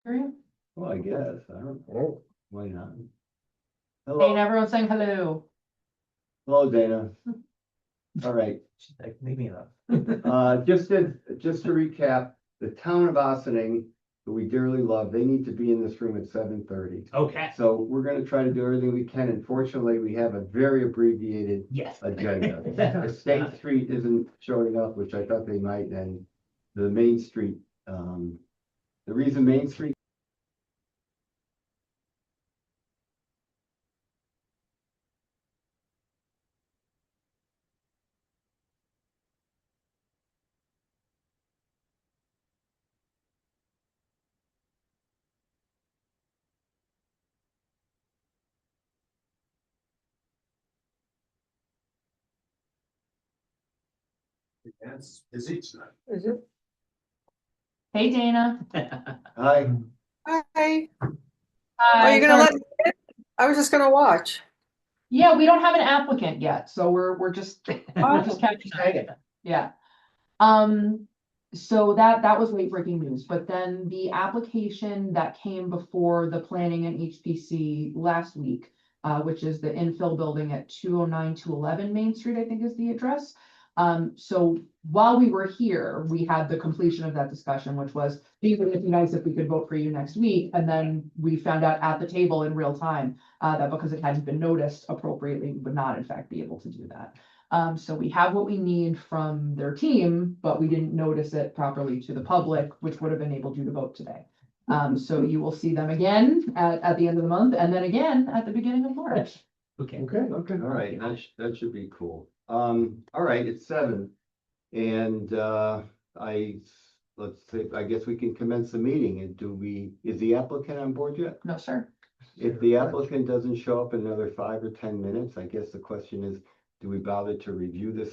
Well, I guess, I don't know, why not? Hey, Hello, everyone saying hello. hello, Dana. All right, She's like, leave me alone. just to recap, the town of Ossining, who we dearly love, they need to be in this room at 7:30. Okay. So we're gonna try to do everything we can. Unfortunately, we have a very abbreviated Yes. agenda. The State Street isn't showing up, which I thought they might, and the Main Street, the reason Main Street. It's busy tonight. Is it? Hey, Dana. Hi, Hi. Are Hi. you gonna let me in? I was just gonna watch. Yeah, we don't have an applicant yet, so we're just catching Megan. Yeah. So that was late breaking news, but then the application that came before the planning and HPC last week, which is the infill building at 209-211 Main Street, I think is the address. So while we were here, we had the completion of that discussion, which was, it'd be nice if we could vote for you next week. And then we found out at the table in real time, that because it hadn't been noticed appropriately, we would not in fact be able to do that. So we have what we need from their team, but we didn't notice it properly to the public, which would have enabled you to vote today. So you will see them again at the end of the month and then again at the beginning of March. Okay. all right, that should be cool. All right, it's 7. And let's see, I guess we can commence the meeting. And is the applicant on board yet? No, sir. If the applicant doesn't show up in another 5 or 10 minutes, I guess the question is, do we bother to review this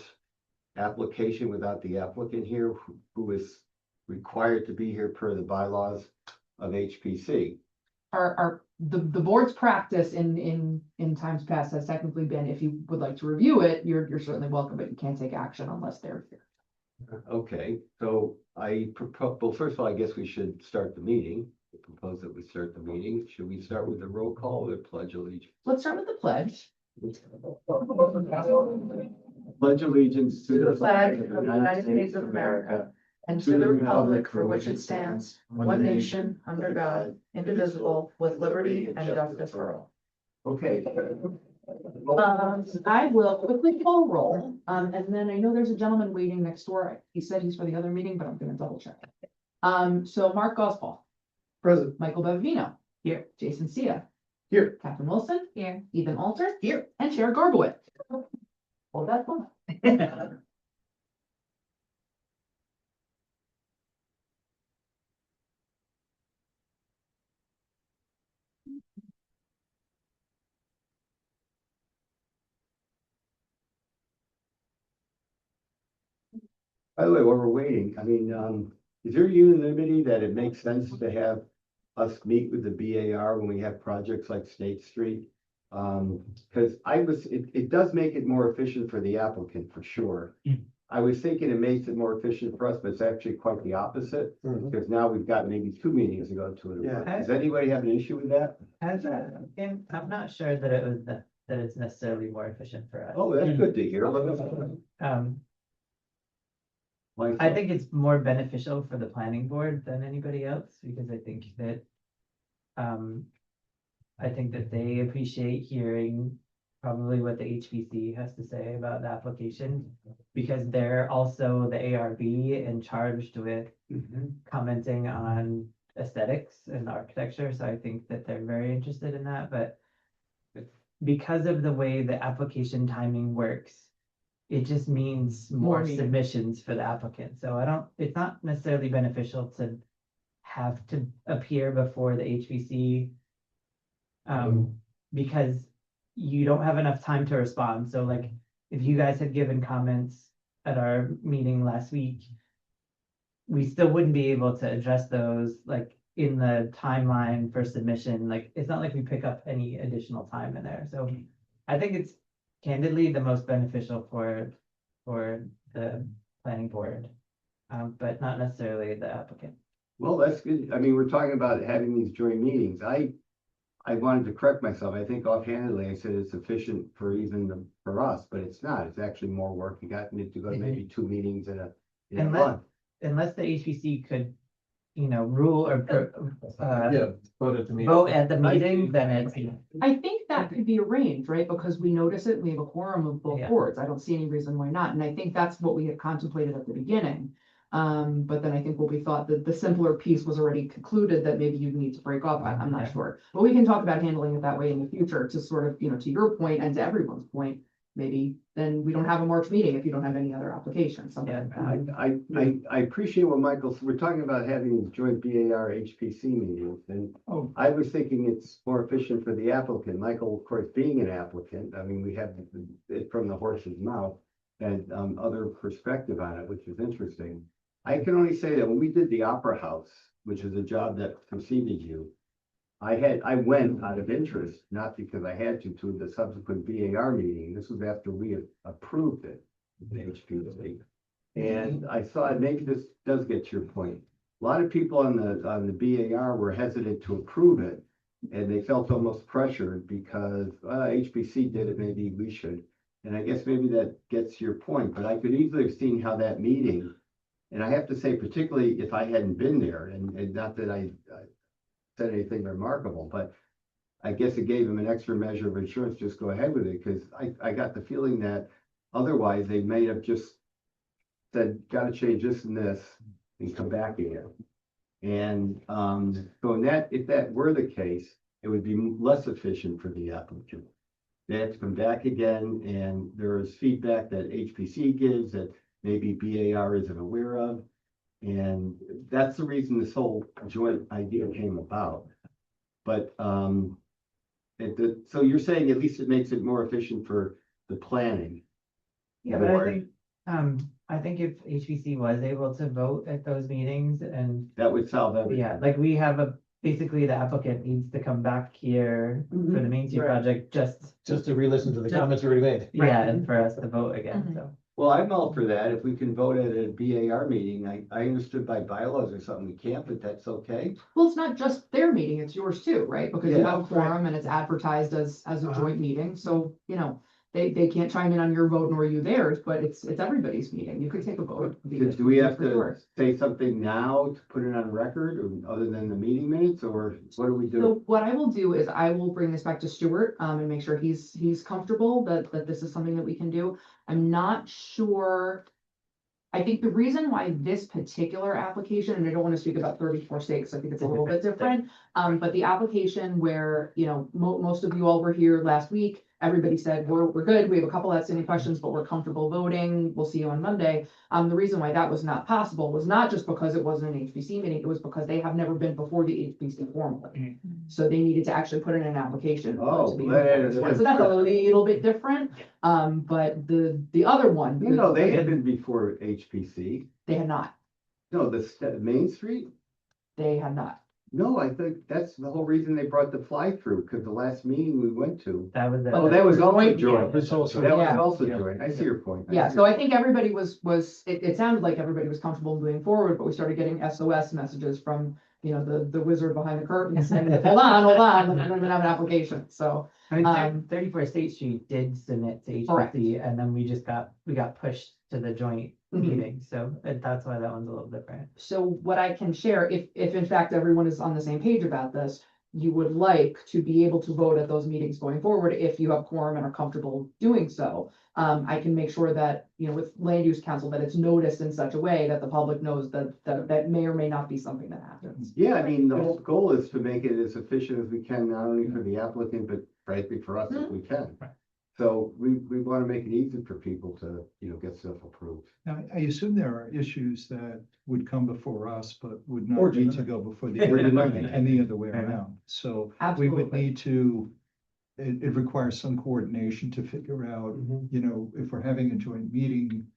application without the applicant here, who is required to be here per the bylaws of HPC? The board's practice in times past has technically been, if you would like to review it, you're certainly welcome, but you can't take action unless they're here. Okay, so I propose, well, first of all, I guess we should start the meeting. I propose that we start the meeting. Should we start with the roll call or pledge allegiance? Let's start with the pledge. Pledge allegiance to The flag of the United States of America and to the republic for which it stands, one nation, under God, indivisible, with liberty and justice for all. Okay. I will quickly call roll, and then I know there's a gentleman waiting next door. He said he's for the other meeting, but I'm gonna double check. So Mark Gospaul, Present. Michael Bavino, here, Jason Sia, Here. Catherine Wilson, here, Ethan Alter, here, and Chair Garbowitz. Hold that one. By the way, while we're waiting, I mean, is there unanimity that it makes sense to have us meet with the BAR when we have projects like State Street? Because it does make it more efficient for the applicant, for sure. Mm. I was thinking it makes it more efficient for us, but it's actually quite the opposite, because now we've got maybe 2 meetings to go to. Yeah. Does anybody have an issue with that? I'm not sure that it was that it's necessarily more efficient for us. Oh, that's good to hear. I think it's more beneficial for the planning board than anybody else, because I think that they appreciate hearing probably what the HPC has to say about the application, because they're also the ARB and charged with commenting on aesthetics and architecture. So I think that they're very interested in that, but because of the way the application timing works, it just means more submissions for the applicant. So it's not necessarily beneficial to have to appear before the HPC because you don't have enough time to respond. So like, if you guys had given comments at our meeting last week, we still wouldn't be able to address those like in the timeline for submission. Like, it's not like we pick up any additional time in there. So I think it's candidly the most beneficial for the planning board, but not necessarily the applicant. Well, that's good. I mean, we're talking about having these joint meetings. I wanted to correct myself. I think offhandedly, I said it's sufficient for for us, but it's not. It's actually more work. You need to go to maybe 2 meetings in a Unless- month. Unless the HPC could, rule or, Vote at the meeting. vote at the I meeting, see. then it's, I think that could be arranged, right? Because we notice it, we have a quorum of both Yeah. boards. I don't see any reason why not. And I think that's what we had contemplated at the beginning. But then I think what we thought that the simpler piece was already concluded that maybe you need to break off. I'm not Yeah. sure. But we can talk about handling it that way in the future to sort of, to your point and to everyone's point. Maybe then we don't have a March meeting if you don't have any other applications, something like that. I appreciate what Michael's, we're talking about having these joint BAR HPC meetings, and I was thinking it's more efficient for the applicant. Michael, of course, being an applicant, I mean, we have it from the horse's mouth and other perspective on it, which is interesting. I can only say that when we did the Opera House, which is a job that preceded you, I went out of interest, not because I had to the subsequent BAR meeting. This was after we had approved it, the HPC. And I thought maybe this does get to your point. A lot of people on the BAR were hesitant to approve it. And they felt almost pressured because HPC did it, maybe we should. And I guess maybe that gets to your point, but I could easily have seen how that meeting, and I have to say, particularly if I hadn't been there, and not that I said anything remarkable, but I guess it gave them an extra measure of insurance, just go ahead with it, because I got the feeling that otherwise they may have just said, gotta change this and this, and come back again. And so if that were the case, it would be less efficient for the applicant. They have to come back again, and there is feedback that HPC gives that maybe BAR isn't aware of. And that's the reason this whole joint idea came about. But so you're saying at least it makes it more efficient for the planning. yeah, but I board. think, I think if HPC was able to vote at those meetings and, That would solve everything. yeah, like we have basically the applicant needs to come back here for the Main Street Right. project, Just to re-listen to the comments already made. yeah, and for us to vote again, Mhm. so. Well, I'm all for that. If we can vote at a BAR meeting, I understood by bylaws or something, we can't, but that's okay. Well, it's not just their meeting, it's yours too, right? Because you Yeah, have a quorum and it's advertised as a joint meeting, so, they can't chime in on your vote nor you theirs, but it's everybody's meeting. You could take a vote. Do we have For to sure. say something now to put it on record, or other than the meeting minutes, or what do we do? So what I will do is I will bring this back to Stuart, and make sure he's comfortable that this is something that we can do. I'm not sure. I think the reason why this particular application, and I don't want to speak about 34 states, I think it's a little bit different. But the application where, most of you all were here last week, everybody said, we're good. We have a couple outstanding questions, but we're comfortable voting. We'll see you on Monday. The reason why that was not possible was not just because it wasn't an HPC meeting, it was because they have never been before the HPC formally. So they needed to actually put in an application. Oh, to be that moved is- forward. So that's a little bit different. But the other one. No, they had been before HPC. They had not. No, Main Street? They had not. No, I think that's the whole reason they brought the fly-through, because the last meeting we went to. That was it. Oh, that was also Joint, joint. This also. That was Yeah. also Yeah. joint. I see your point. Yeah, so I think everybody it sounded like everybody was comfortable moving forward, but we started getting SOS messages from, the wizard behind the curtain saying, hold on, I don't even have an application, so. I mean, Um, 34 State Street did submit to Correct. HPC, and then we got pushed to the joint Mhm. meeting, so that's why that one's a little different. So what I can share, if in fact everyone is on the same page about this, you would like to be able to vote at those meetings going forward, if you have quorum and are comfortable doing so. I can make sure that, with land use council, that it's noticed in such a way that the public knows that may or may not be something that happens. Yeah, I mean, the whole goal is to make it as efficient as we can, not only for the applicant, but frankly, for us if we can. Right. So we want to make it easy for people to, get stuff approved. Now, I assume there are issues that would come before us, but would Or not need to denied. go before Or the, denied. and the other way Right. around. So we Absolutely. would need to, it requires some coordination to figure out, if we're having a joint meeting,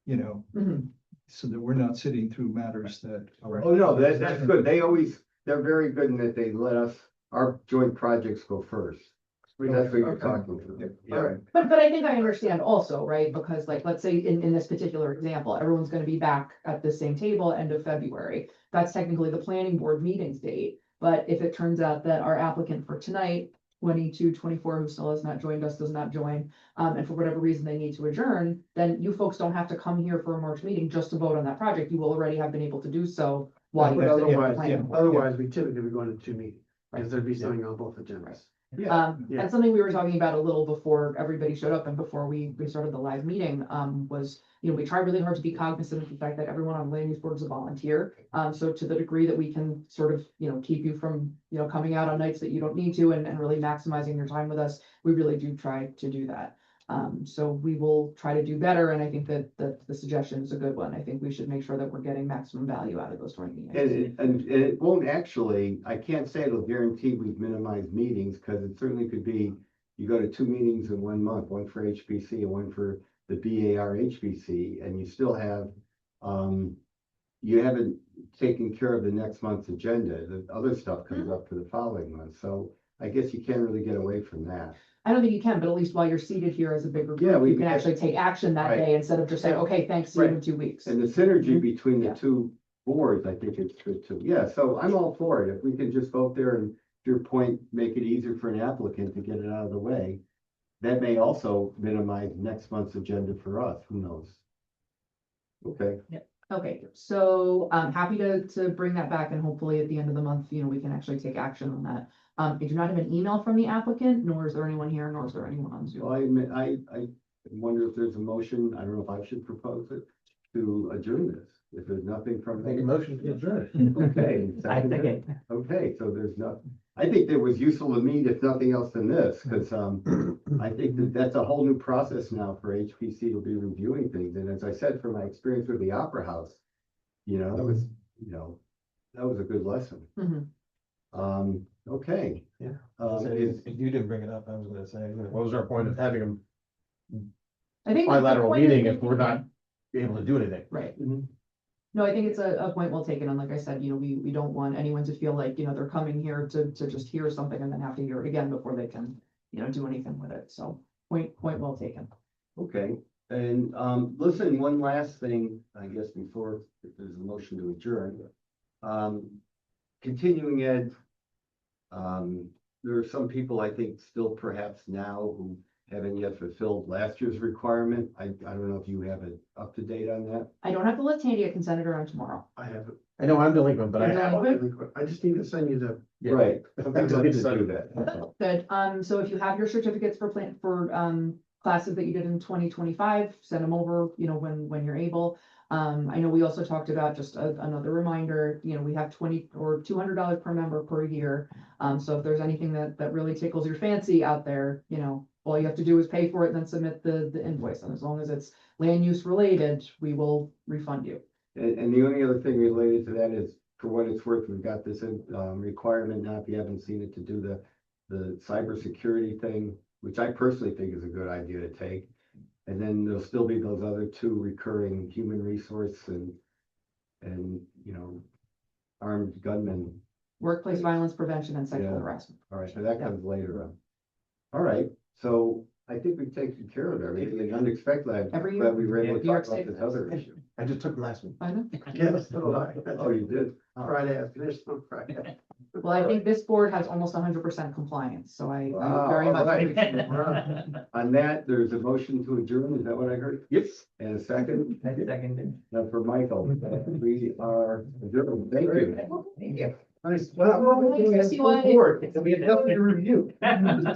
Mhm. so that we're not sitting through matters that are. Oh, no, that's good. They're very good in that they let us, our joint projects go first. That's what you're talking to. All right. But I think I understand also, right, because like, let's say in this particular example, everyone's gonna be back at the same table end of February. That's technically the planning board meetings date, but if it turns out that our applicant for tonight, 22-24, who still has not joined us, does not join, and for whatever reason they need to adjourn, then you folks don't have to come here for a March meeting just to vote on that project. You will already have been able to do so while But you're sitting at the otherwise, planning board. otherwise, we typically would go into two meetings, because there'd be something on both agendas. Yeah. Yeah. And something we were talking about a little before everybody showed up and before we started the live meeting, was, we try really hard to be cognizant of the fact that everyone on land use board is a volunteer. So to the degree that we can sort of, keep you from, coming out on nights that you don't need to and really maximizing your time with us, we really do try to do that. So we will try to do better, and I think that the suggestion is a good one. I think we should make sure that we're getting maximum value out of those joint meetings. And it won't actually, I can't say it'll guarantee we've minimized meetings, because it certainly could be, you go to 2 meetings in 1 month, one for HPC and one for the BAR HPC, and you still have, you haven't taken care of the next month's agenda. The other stuff comes up for the following month, so I guess you can't really get away from that. I don't think you can, but at least while you're seated here as a bigger Yeah, group, we you can can- actually take action that Right. day instead of just saying, okay, thanks, see you in 2 weeks. And the synergy between the Yeah. two boards, I think it's good too. Yeah, so I'm all for it. If we can just vote there and, to your point, make it easier for an applicant to get it out of the way, that may also minimize next month's agenda for us. Who knows? Okay, Okay, so I'm happy to bring that back, and hopefully at the end of the month, we can actually take action on that. I do not have an email from the applicant, nor is there anyone here, nor is there anyone on Zoom. well, I wonder if there's a motion, I don't know if I should propose it, to adjourn this. If there's nothing from. Make a motion to adjourn. Okay. I second it? second. Okay, so there's not, I think it was useful to me, if nothing else than this, because I think that that's a whole new process now for HPC to be reviewing things. And as I said, from my experience with the Opera House, that was, that was a good lesson. Mhm. Okay. Yeah. Is, If you didn't bring it up, I was gonna say, what was our point of having I a think the bilateral point is meeting we if we're can- not able to do anything? Right. Mhm. No, I think it's a point well taken, and like I said, we don't want anyone to feel like, they're coming here to just hear something and then have to hear it again before they can, do anything with it, so point well taken. okay, and, listen, one last thing, I guess, before if there's a motion to adjourn. Continuing ed, there are some people, I think, still perhaps now who haven't yet fulfilled last year's requirement. I don't know if you have it up to date on that. I don't have the list handy, I can send it around tomorrow. I have it. I know I'm delinquent, but I Yeah. have. I just need to send you the. Yeah. Right, sometimes I need to So- do that. Good, so if you have your certificates for classes that you did in 2025, send them over, when you're able. I know we also talked about, just another reminder, we have $20 or $200 per member per year. So if there's anything that really tickles your fancy out there, all you have to do is pay for it and then submit the invoice, and as long as it's land use related, we will refund you. And the only other thing related to that is, for what it's worth, we've got this requirement now, if you haven't seen it, to do the cybersecurity thing, which I personally think is a good idea to take. And then there'll still be those other 2 recurring human resource and armed gunmen. Workplace violence prevention and sexual Yeah. harassment. All right, so that comes later on. All right, so I think we've taken care of everything unexpected. I'm Every glad we were able New to York talk about State this other issue. I just took last week. I know. Yes, so do I. Oh, you did? Friday, I finished on Friday. Well, I think this board has almost 100% compliance, so I Wow, very much alright. appreciate it. On that, there's a motion to adjourn, is that what I heard? Yep. And a second? I seconded. Now for Michael, we are adjourned, thank you. Thank you. Nice. Well, Well, nice to see you. It'll be a W review.